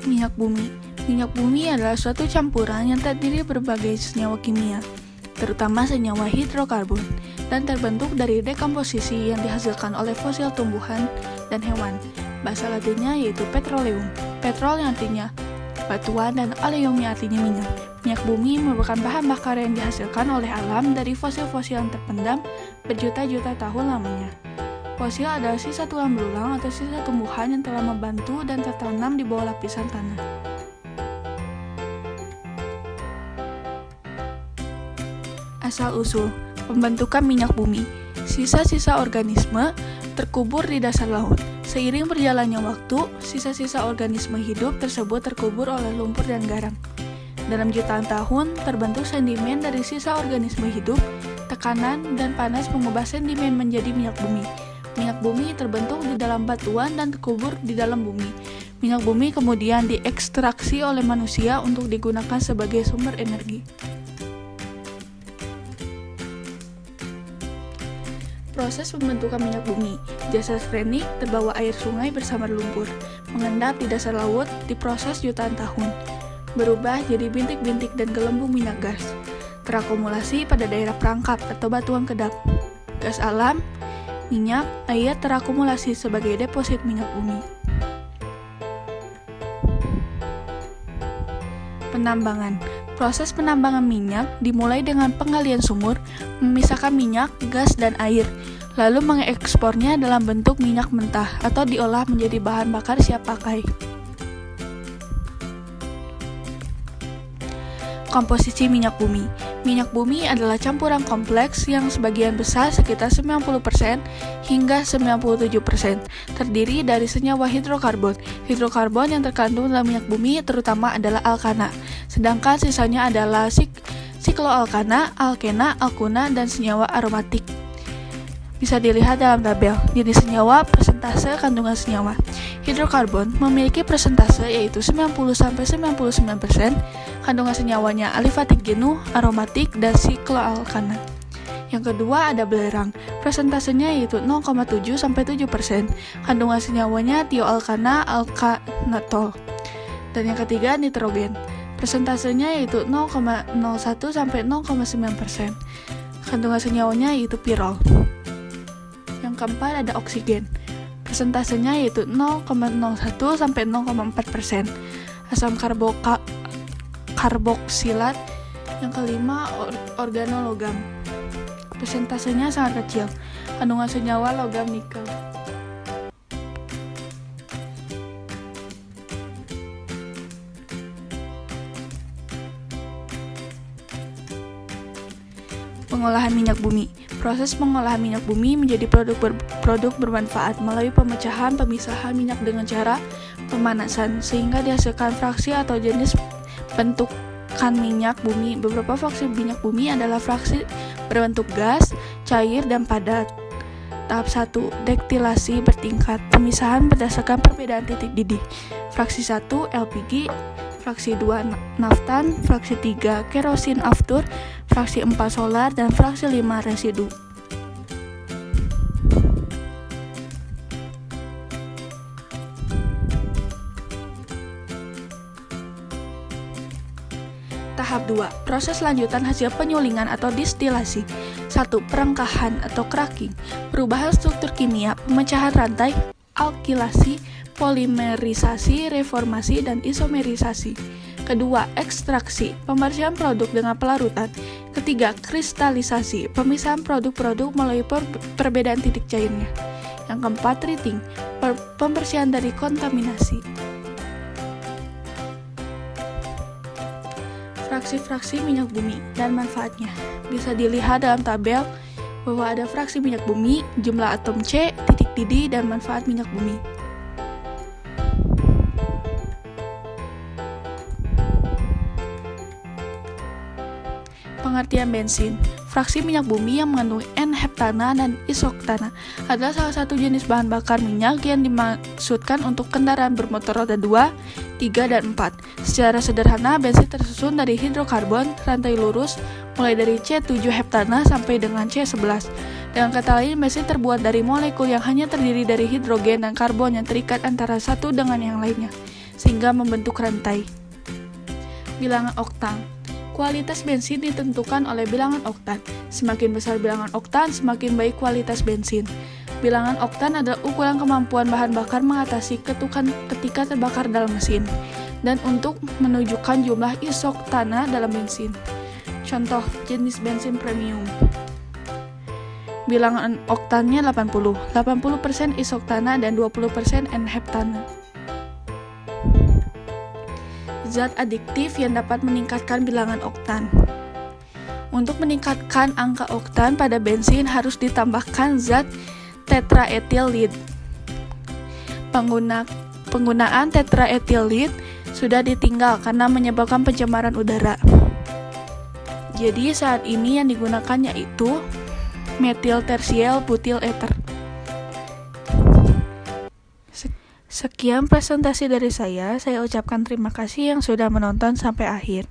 Minyak bumi. Minyak bumi adalah suatu campuran yang terdiri berbagai senyawa kimia, terutama senyawa hidrokarbon, dan terbentuk dari dekomposisi yang dihasilkan oleh fosil tumbuhan dan hewan. Bahasa latinnya yaitu petroleum. Petrol yang artinya batuan dan oleum yang artinya minyak. Minyak bumi merupakan bahan bakar yang dihasilkan oleh alam dari fosil-fosil yang terpendam berjuta-juta tahun lamanya. Fosil adalah sisa tulang belulang atau sisa tumbuhan yang telah membantu dan tertanam di bawah lapisan tanah. Asal-usul pembentukan minyak bumi. Sisa-sisa organisme terkubur di dasar laut. Seiring berjalannya waktu, sisa-sisa organisme hidup tersebut terkubur oleh lumpur dan garam. Dalam jutaan tahun, terbentuk sedimen dari sisa organisme hidup. Tekanan dan panas mengubah sedimen menjadi minyak bumi. Minyak bumi terbentuk di dalam batuan dan terkubur di dalam bumi. Minyak bumi kemudian diekstraksi oleh manusia untuk digunakan sebagai sumber energi. Proses pembentukan minyak bumi. Jasa teknik terbawa air sungai bersama lumpur, mengendap di dasar laut, diproses jutaan tahun, berubah jadi bintik-bintik dan gelembung minyak gas, terakumulasi pada daerah perangkap atau batuan kedap. Gas alam, minyak, air terakumulasi sebagai deposit minyak bumi. Penambangan. Proses penambangan minyak dimulai dengan penggalian sumur, memisahkan minyak, gas, dan air, lalu mengekspornya dalam bentuk minyak mentah atau diolah menjadi bahan bakar siap pakai. Komposisi minyak bumi. Minyak bumi adalah campuran kompleks yang sebagian besar sekitar 90% hingga 97% terdiri dari senyawa hidrokarbon. Hidrokarbon yang terkandung dalam minyak bumi terutama adalah alkana, sedangkan sisanya adalah sikloalkana, alkena, alkuna, dan senyawa aromatik. Bisa dilihat dalam tabel jenis senyawa, persentase kandungan senyawa. Hidrokarbon memiliki persentase yaitu 90-99%, kandungan senyawanya alifatik jenuh, aromatik, dan sikloalkana. Yang kedua ada belerang, persentasenya yaitu 0,7-7%, kandungan senyawanya tioalkana, alkanatol. Dan yang ketiga nitrogen, persentasenya yaitu 0,01-0,9%, kandungan senyawanya yaitu pirol. Yang keempat ada oksigen, persentasenya yaitu 0,01-0,4%, asam karboksilat. Yang kelima organologam, persentasenya sangat kecil, kandungan senyawa logam nikel. Pengolahan minyak bumi. Proses pengolahan minyak bumi menjadi produk bermanfaat melalui pemecahan pemisahan minyak dengan cara pemanasan sehingga dihasilkan fraksi atau jenis bentukan minyak bumi. Beberapa fraksi minyak bumi adalah fraksi berbentuk gas, cair, dan padat. Tahap 1, dektilasi bertingkat. Pemisahan berdasarkan perbedaan titik didih. Fraksi 1 LPG, fraksi 2 naftan, fraksi 3 kerosin aftur, fraksi 4 solar, dan fraksi 5 residu. Tahap 2, proses lanjutan hasil penyulingan atau distilasi. 1. Perengkahan atau cracking, perubahan struktur kimia, pemecahan rantai, alkilasi, polimerisasi, reformasi, dan isomerisasi. Kedua, ekstraksi, pembersihan produk dengan pelarutan. Ketiga, kristalisasi, pemisahan produk-produk melalui perbedaan titik cairnya. Yang keempat, treating, pembersihan dari kontaminasi. Fraksi-fraksi minyak bumi dan manfaatnya. Bisa dilihat dalam tabel bahwa ada fraksi minyak bumi, jumlah atom C, titik didih, dan manfaat minyak bumi. Pengertian bensin. Fraksi minyak bumi yang mengandung N-heptana dan isoktana adalah salah satu jenis bahan bakar minyak yang dimaksudkan untuk kendaraan bermotor roda 2, 3, dan 4. Secara sederhana, bensin tersusun dari hidrokarbon rantai lurus mulai dari C7-heptana sampai dengan C11. Dengan kata lain, bensin terbuat dari molekul yang hanya terdiri dari hidrogen dan karbon yang terikat antara satu dengan yang lainnya. sehingga membentuk rantai. Bilangan oktan. Kualitas bensin ditentukan oleh bilangan oktan. Semakin besar bilangan oktan, semakin baik kualitas bensin. Bilangan oktan adalah ukuran kemampuan bahan bakar mengatasi ketukan ketika terbakar dalam mesin, dan untuk menunjukkan jumlah isoktana dalam bensin. Contoh jenis bensin premium. Bilangan oktannya 80% isoktana dan 20% N-heptana. Zat adiktif yang dapat meningkatkan bilangan oktan. Untuk meningkatkan angka oktan pada bensin harus ditambahkan zat tetraethyl lead. Penggunaan tetraethyl lead sudah ditinggal karena menyebabkan pencemaran udara. Jadi saat ini yang digunakan yaitu metil tersiel butil ether. Sekian presentasi dari saya ucapkan terima kasih yang sudah menonton sampai akhir.